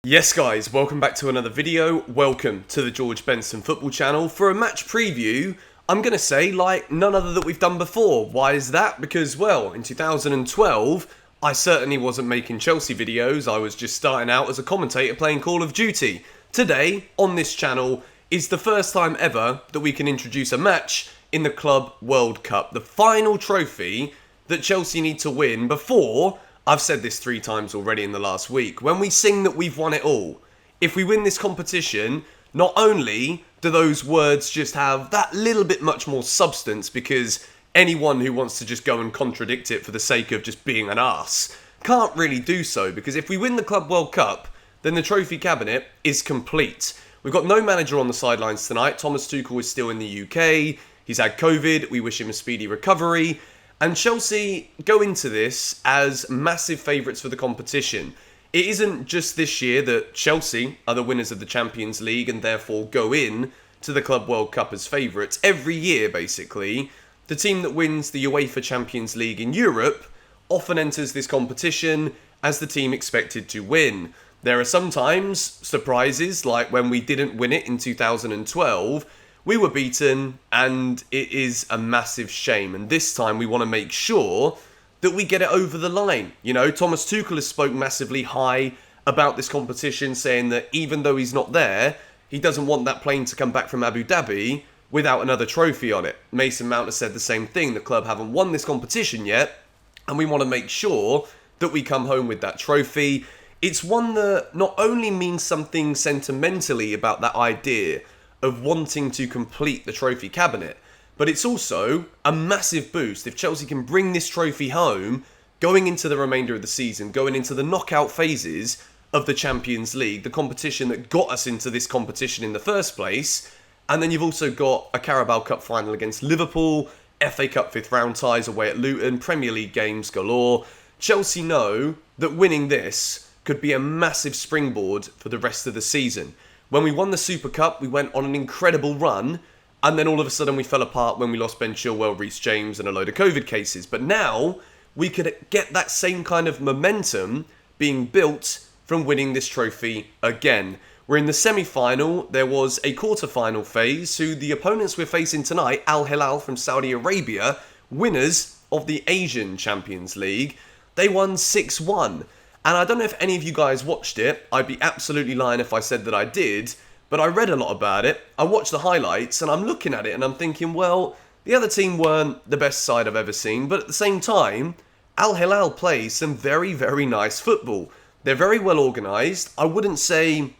Yes guys, welcome back to another video. Welcome to the George Benson football channel. For a match preview, I'm going to say like none other that we've done before. Why is that? Because, well, in 2012, I certainly wasn't making Chelsea videos. I was just starting out as a commentator playing Call of Duty. Today, on this channel, is the first time ever that we can introduce a match in the Club World Cup. The final trophy that Chelsea need to win before... I've said this 3 times already in the last week. When we sing that we've won it all, if we win this competition, not only do those words just have that little bit much more substance, because anyone who wants to just go and contradict it for the sake of just being an arse can't really do so, because if we win the Club World Cup, then the trophy cabinet is complete. We've got no manager on the sidelines tonight. Thomas Tuchel is still in the UK. He's had COVID. We wish him a speedy recovery. And Chelsea go into this as massive favourites for the competition. It isn't just this year that Chelsea are the winners of the Champions League and therefore go in to the Club World Cup as favourites. Every year, basically, the team that wins the UEFA Champions League in Europe often enters this competition as the team expected to win. There are sometimes surprises, like when we didn't win it in 2012, we were beaten, and it is a massive shame. And this time we want to make sure that we get it over the line. You know, Thomas Tuchel has spoke massively high about this competition, saying that even though he's not there, he doesn't want that plane to come back from Abu Dhabi without another trophy on it. Mason Mount has said the same thing. The club haven't won this competition yet, and we want to make sure that we come home with that trophy. It's one that not only means something sentimentally about that idea of wanting to complete the trophy cabinet, but it's also a massive boost if Chelsea can bring this trophy home going into the remainder of the season, going into the knockout phases of the Champions League, the competition that got us into this competition in the first place. And then you've also got a Carabao Cup final against Liverpool, FA Cup 5th round ties away at Luton, Premier League games galore. Chelsea know that winning this could be a massive springboard for the rest of the season. When we won the Super Cup, we went on an incredible run, and then all of a sudden we fell apart when we lost Ben Chilwell, Reece James, and a load of COVID cases. But now we could get that same kind of momentum being built from winning this trophy again. We're in the semi-final. There was a quarter-final phase, who the opponents we're facing tonight, Al Hilal from Saudi Arabia, winners of the Asian Champions League. They won 6-1. And I don't know if any of you guys watched it. I'd be absolutely lying if I said that I did. But I read a lot about it. I watched the highlights and I'm looking at it and I'm thinking, well, the other team weren't the best side I've ever seen. But at the same time, Al Hilal plays some very, very nice football. They're very well organised. I wouldn't say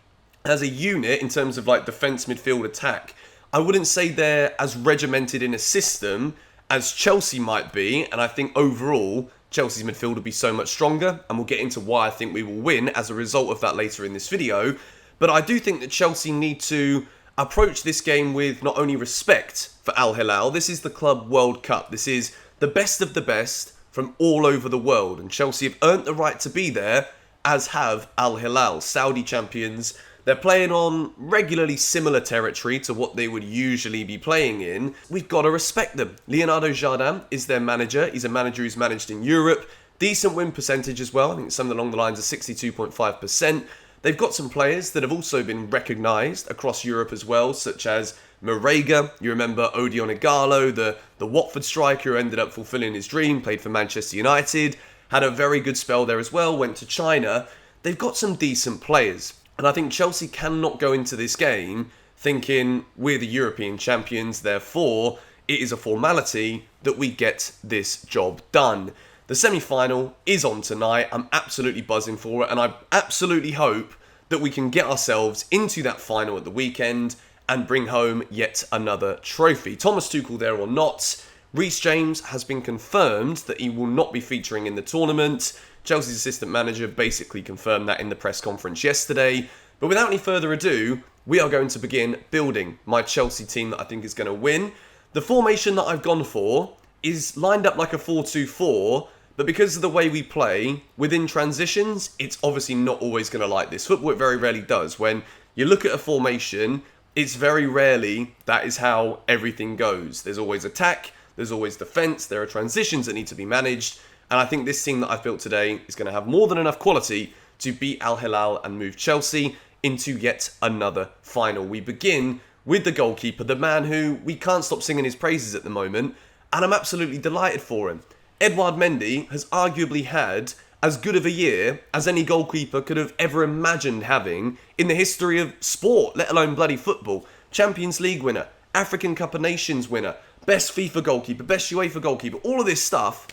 as a unit in terms of like defence, midfield, attack. I wouldn't say they're as regimented in a system as Chelsea might be. And I think overall, Chelsea's midfield will be so much stronger, and we'll get into why I think we will win as a result of that later in this video. But I do think that Chelsea need to approach this game with not only respect for Al Hilal. This is the Club World Cup. This is the best of the best from all over the world, and Chelsea have earned the right to be there, as have Al Hilal, Saudi champions. They're playing on regularly similar territory to what they would usually be playing in. We've got to respect them. Leonardo Jardim is their manager. He's a manager who's managed in Europe. Decent win percentage as well. I think it's something along the lines of 62.5%. They've got some players that have also been recognised across Europe as well, such as Marega. You remember Odion Ighalo, the Watford striker who ended up fulfilling his dream, played for Manchester United, had a very good spell there as well, went to China. They've got some decent players. And I think Chelsea cannot go into this game thinking we're the European champions, therefore it is a formality that we get this job done. The semi-final is on tonight. I'm absolutely buzzing for it, and I absolutely hope that we can get ourselves into that final at the weekend and bring home yet another trophy. Thomas Tuchel there or not, Reece James has been confirmed that he will not be featuring in the tournament. Chelsea's assistant manager basically confirmed that in the press conference yesterday. But without any further ado, we are going to begin building my Chelsea team that I think is going to win. The formation that I've gone for is lined up like a 4-2-4, but because of the way we play, within transitions, it's obviously not always going to like this. Football, it very rarely does. When you look at a formation, it's very rarely that is how everything goes. There's always attack, there's always defence, there are transitions that need to be managed. And I think this team that I've built today is going to have more than enough quality to beat Al Hilal and move Chelsea into yet another final. We begin with the goalkeeper, the man who we can't stop singing his praises at the moment, and I'm absolutely delighted for him. Edouard Mendy has arguably had as good of a year as any goalkeeper could have ever imagined having in the history of sport, let alone bloody football. Champions League winner, African Cup of Nations winner, best FIFA goalkeeper, best UEFA goalkeeper, all of this stuff,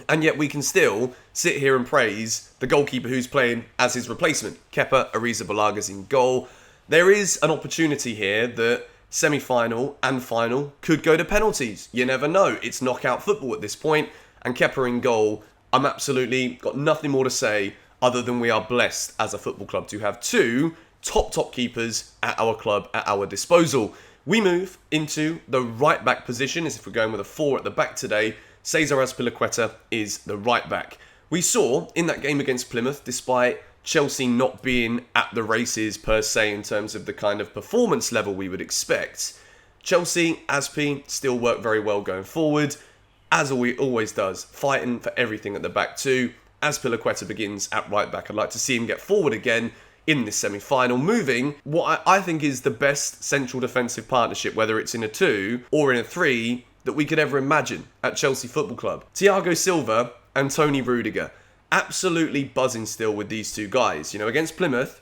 and yet we can still sit here and praise the goalkeeper who's playing as his replacement, Kepa Arrizabalaga in goal. There is an opportunity here that semi-final and final could go to penalties. You never know. It's knockout football at this point, and Kepa in goal, I'm absolutely got nothing more to say other than we are blessed as a football club to have two top keepers at our club at our disposal. We move into the right back position, as if we're going with a 4 at the back today. Cesar Azpilicueta is the right back. We saw in that game against Plymouth, despite Chelsea not being at the races per se in terms of the kind of performance level we would expect, Chelsea, Azpi, still work very well going forward, as he always does, fighting for everything at the back too. Azpilicueta begins at right back. I'd like to see him get forward again in this semi-final, moving what I think is the best central defensive partnership, whether it's in a 2 or in a 3, that we could ever imagine at Chelsea Football Club. Thiago Silva and Tony Rudiger. Absolutely buzzing still with these two guys. You know, against Plymouth,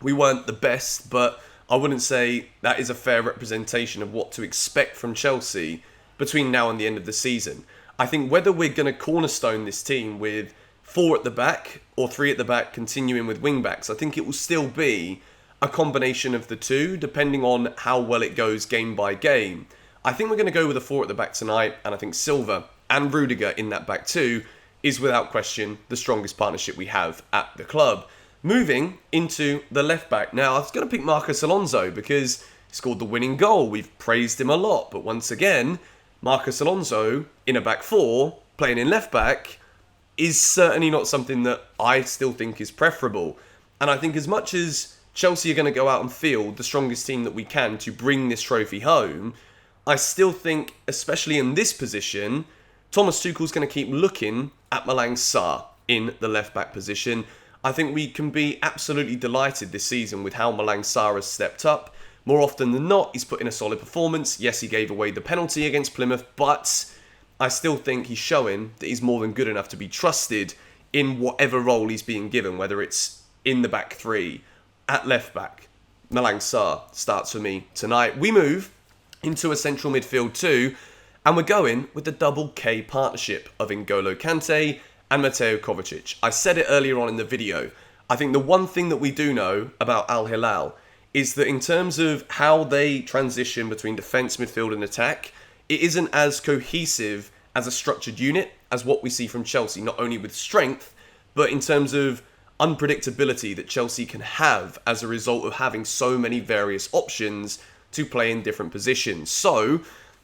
we weren't the best, but I wouldn't say that is a fair representation of what to expect from Chelsea between now and the end of the season. I think whether we're going to cornerstone this team with 4 at the back or 3 at the back, continuing with wing backs, I think it will still be a combination of the two, depending on how well it goes game by game. I think we're going to go with a 4 at the back tonight, and I think Silva and Rudiger in that back too is without question the strongest partnership we have at the club. Moving into the left back. Now, I was going to pick Marcos Alonso because he scored the winning goal. We've praised him a lot, but once again, Marcos Alonso in a back 4, playing in left back, is certainly not something that I still think is preferable. And I think as much as Chelsea are going to go out and field the strongest team that we can to bring this trophy home, I still think, especially in this position, Thomas Tuchel's going to keep looking at Malang Sarr in the left-back position. I think we can be absolutely delighted this season with how Malang Sarr has stepped up. More often than not, he's put in a solid performance. Yes, he gave away the penalty against Plymouth, but I still think he's showing that he's more than good enough to be trusted in whatever role he's being given, whether it's in the back 3, at left-back. Malang Sarr starts for me tonight. We move into a central midfield too, and we're going with the double K partnership of N'Golo Kante and Mateo Kovacic. I said it earlier on in the video. I think the one thing that we do know about Al Hilal is that in terms of how they transition between defence, midfield and attack, it isn't as cohesive as a structured unit as what we see from Chelsea, not only with strength, but in terms of unpredictability that Chelsea can have as a result of having so many various options to play in different positions. So,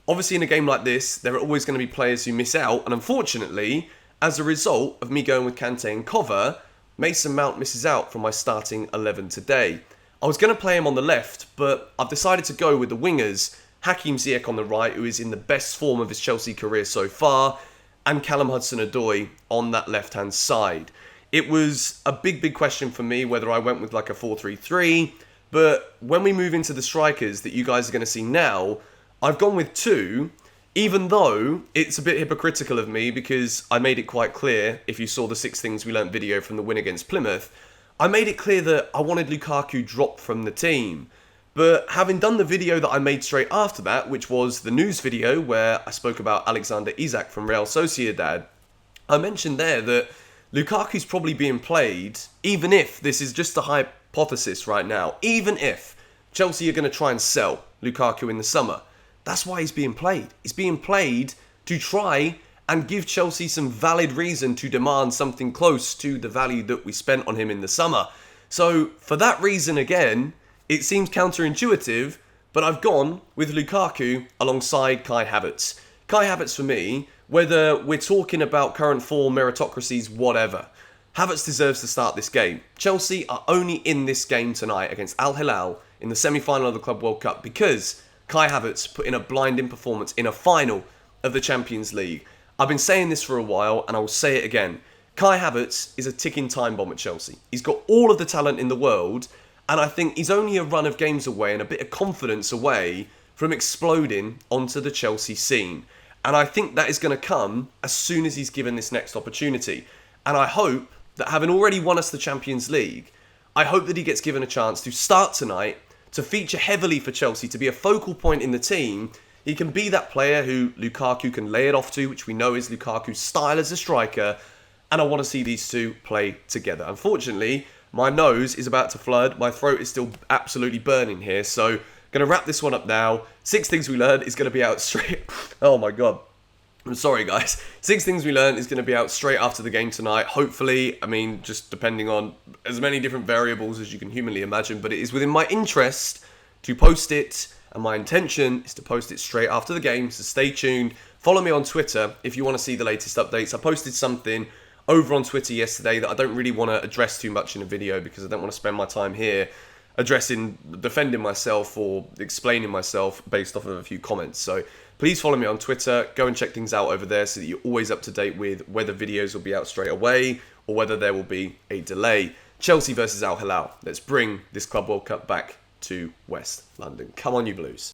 obviously in a game like this, there are always going to be players who miss out, and unfortunately, as a result of me going with Kante and Kova, Mason Mount misses out from my starting 11 today. I was going to play him on the left, but I've decided to go with the wingers, Hakim Ziyech on the right, who is in the best form of his Chelsea career so far, and Callum Hudson-Odoi on that left-hand side. It was a big question for me whether I went with like a 4-3-3, but when we move into the strikers that you guys are going to see now, I've gone with 2, even though it's a bit hypocritical of me because I made it quite clear, if you saw the 6 Things We Learnt video from the win against Plymouth, I made it clear that I wanted Lukaku dropped from the team. But having done the video that I made straight after that, which was the news video where I spoke about Alexander Isak from Real Sociedad, I mentioned there that Lukaku's probably being played, even if this is just a hypothesis right now, even if Chelsea are going to try and sell Lukaku in the summer, that's why he's being played. He's being played to try and give Chelsea some valid reason to demand something close to the value that we spent on him in the summer. So for that reason again, it seems counterintuitive, but I've gone with Lukaku alongside Kai Havertz. Kai Havertz for me, whether we're talking about current form, meritocracies, whatever, Havertz deserves to start this game. Chelsea are only in this game tonight against Al Hilal in the semi-final of the Club World Cup because Kai Havertz put in a blinding performance in a final of the Champions League. I've been saying this for a while and I will say it again. Kai Havertz is a ticking time bomb at Chelsea. He's got all of the talent in the world, and I think he's only a run of games away and a bit of confidence away from exploding onto the Chelsea scene. And I think that is going to come as soon as he's given this next opportunity. And I hope that, having already won us the Champions League, I hope that he gets given a chance to start tonight, to feature heavily for Chelsea, to be a focal point in the team. He can be that player who Lukaku can lay it off to, which we know is Lukaku's style as a striker. And I want to see these two play together. Unfortunately, my nose is about to flood. My throat is still absolutely burning here. So, going to wrap this one up now. 6 Things We Learned is going to be out straight... Oh my God. I'm sorry, guys. 6 Things We Learned is going to be out straight after the game tonight. Hopefully, I mean, just depending on as many different variables as you can humanly imagine. But it is within my interest to post it. And my intention is to post it straight after the game. So stay tuned. Follow me on Twitter if you want to see the latest updates. I posted something over on Twitter yesterday that I don't really want to address too much in a video because I don't want to spend my time here defending myself or explaining myself based off of a few comments. So please follow me on Twitter. Go and check things out over there so that you're always up to date with whether videos will be out straight away or whether there will be a delay. Chelsea versus Al Hilal. Let's bring this Club World Cup back to West London. Come on, you Blues.